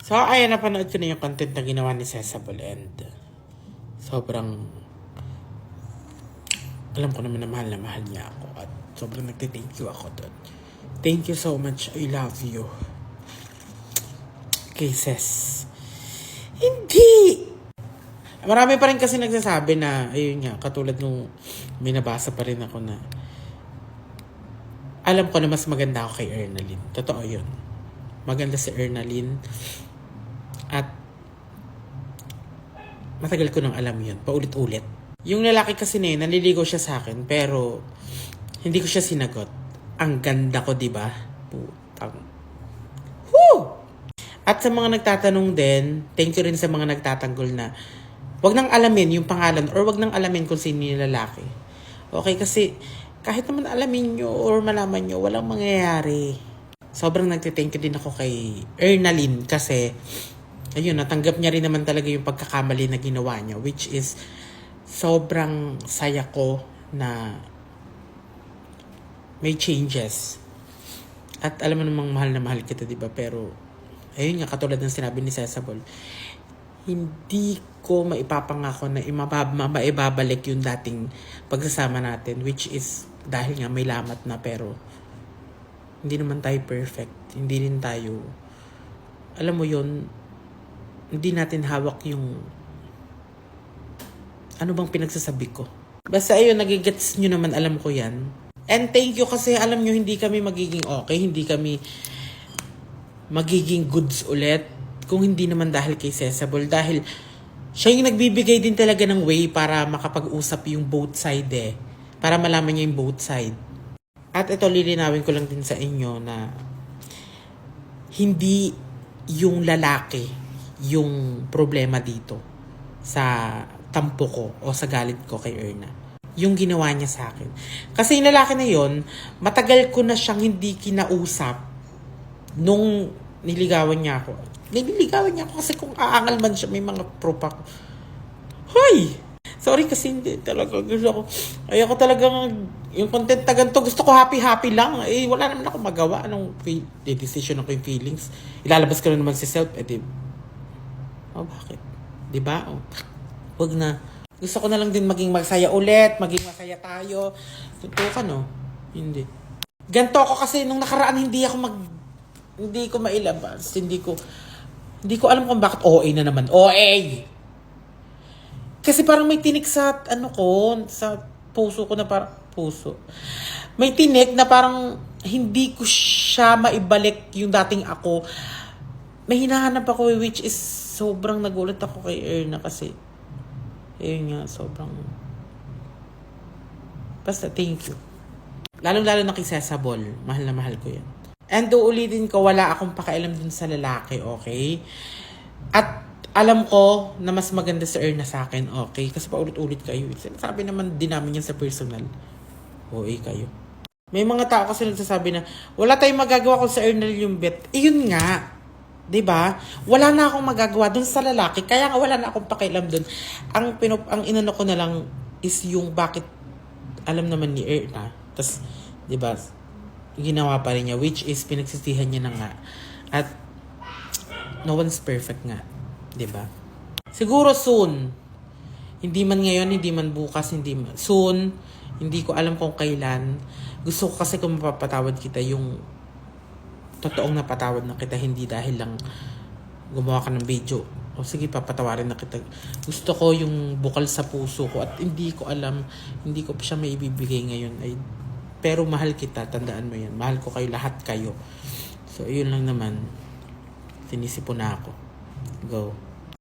So, ayan, napanood ko na yung content na ginawa ni Cesabol and sobrang alam ko naman na mahal niya ako at sobrang nagte-thank you ako doon. Thank you so much. I love you. Kay Ces. Hindi! Marami pa rin kasi nagsasabi na, ayun nga, katulad nung may nabasa pa rin ako na alam ko na mas maganda ako kay Ernalyn. Totoo yun. Maganda si Ernalyn. At matagal ko nang alam yun. Paulit-ulit. Yung lalaki kasi na yun, naliligaw siya sa akin, pero hindi ko siya sinagot. Ang ganda ko, diba? Putang. Woo! At sa mga nagtatanong din, thank you rin sa mga nagtatanggol na wag nang alamin yung pangalan or wag nang alamin kung sino yung lalaki. Okay, kasi kahit naman alamin nyo or malaman nyo, walang mangyayari. Sobrang nagtithank you din ako kay Ernalyn kasi ayun, natanggap niya rin naman talaga yung pagkakamali na ginawa niya, which is sobrang saya ko na may changes. At alam mo namang mahal na mahal kita, diba? Pero ayun nga, katulad ng sinabi ni Cesabol, hindi ko maipapangako na maibabalik yung dating pagsasama natin, which is dahil nga may lamat na, pero hindi naman tayo perfect. Hindi rin tayo, alam mo yun, hindi natin hawak yung ano bang pinagsasabi ko. Basta ayun, nagigets nyo naman, alam ko yan. And thank you kasi alam nyo, hindi kami magiging okay, hindi kami magiging goods ulit kung hindi naman dahil kay Cesabol. Dahil siya yung nagbibigay din talaga ng way para makapag-usap yung both side para malaman niya yung both side. At ito, lilinawin ko lang din sa inyo na hindi yung lalaki yung problema dito sa tampo ko o sa galit ko kay Erna. Yung ginawa niya sa akin. Kasi yung lalaki na yon, matagal ko na siyang hindi kinausap nung niligawan niya ako. Niligawan niya ako kasi kung aangal man siya, may mga propa ko. Hoy! Sorry kasi hindi talaga. Gusto ko, ayoko talagang yung content na ganito. Gusto ko happy-happy lang. Eh, wala naman ako magawa. Anong decision ako yung feelings? Ilalabas ko na naman si self. Bakit? Diba? Huwag na. Gusto ko na lang din maging masaya ulit. Maging masaya tayo. Totoo ka, no? Hindi. Ganto ako kasi nung nakaraan hindi ko mailabas. Hindi ko alam kung bakit OA na naman. OA! Kasi parang may tinik sa sa puso ko na parang puso. May tinik na parang hindi ko siya maibalik yung dating ako. May hinahanap ako, which is sobrang nagulat ako kay Erna kasi ayun nga, sobrang basta thank you. Lalo na kay Cesabol. Mahal na mahal ko yan. And uulitin ko, wala akong pakialam dun sa lalaki, okay? At alam ko na mas maganda si Erna sa akin, okay? Kasi paulit-ulit kayo. Sinasabi naman din namin yan sa personal. Okay kayo. May mga tao kasi nagsasabi na, wala tayong magagawa kung sa Erna yung bet. Yun nga. 'Di ba? Wala na akong magagawa dun sa lalaki. Kaya nga wala na akong pakialam dun. Ang inano ko na lang is yung bakit alam naman ni Erna. Tapos, 'di ba? Ginawa pa rin niya, which is pinagsisihan niya na nga. At no one's perfect nga. 'Di ba? Siguro soon. Hindi man ngayon, hindi man bukas, soon. Hindi ko alam kung kailan. Gusto ko kasi kung mapapatawad kita yung totoong napatawad na kita, hindi dahil lang gumawa ka ng video. O sige, papatawarin na kita. Gusto ko yung bukal sa puso ko at hindi ko alam, hindi ko pa siya may ibibigay ngayon. Pero mahal kita, tandaan mo yan. Mahal ko kayo, lahat kayo. So, yun lang naman. Sinisipon na ako. Go.